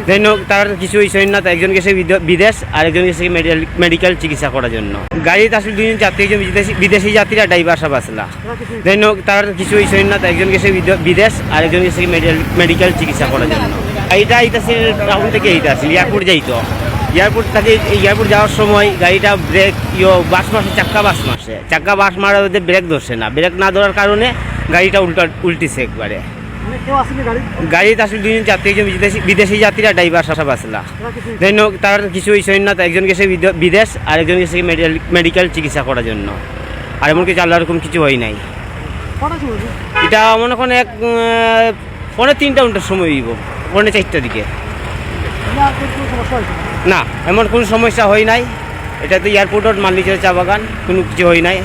দেন তার কিছু বিষয় না, একজন গেছে বিদেশ আর একজন গেছে মেডিকেল চিকিৎসা করার জন্য। গাড়িতে আসলে দুজন যাত্রী, একজন বিদেশি যাত্রীরা ড্রাইভার সব আসলা। দেন তার কিছু বিষয় না, একজন গেছে বিদেশ আর একজন গেছে মেডিকেল চিকিৎসা করার জন্য। গাড়িটা আইতাছিল টাউন থেকে আইতাছিল, এয়ারপোর্ট যাইতো। এয়ারপোর্ট থেকে এয়ারপোর্ট যাওয়ার সময় গাড়িটা ব্রেক বাস মাসে চাক্কা বাস মারার মধ্যে ব্রেক ধরছে না। ব্রেক না ধরার কারণে গাড়িটা উল্টিছে একবারে। গাড়িতে আসলে দুজন যাত্রী, একজন বিদেশি যাত্রীরা ড্রাইভার সব আসলা। দেন তার কিছু বিষয় না, একজন গেছে বিদেশ আর একজন গেছে মেডিকেল চিকিৎসা করার জন্য। আর এমন কিছু আল্লাহ রকম কিছু হয় নাই। এটা মনে করেন 3:45 সময় হইব, 4:45 দিকে। না, এমন কোনো সমস্যা হয় নাই। এটা তো এয়ারপোর্টের মালিকের চা বাগান, কোনো কিছু হয় নাই।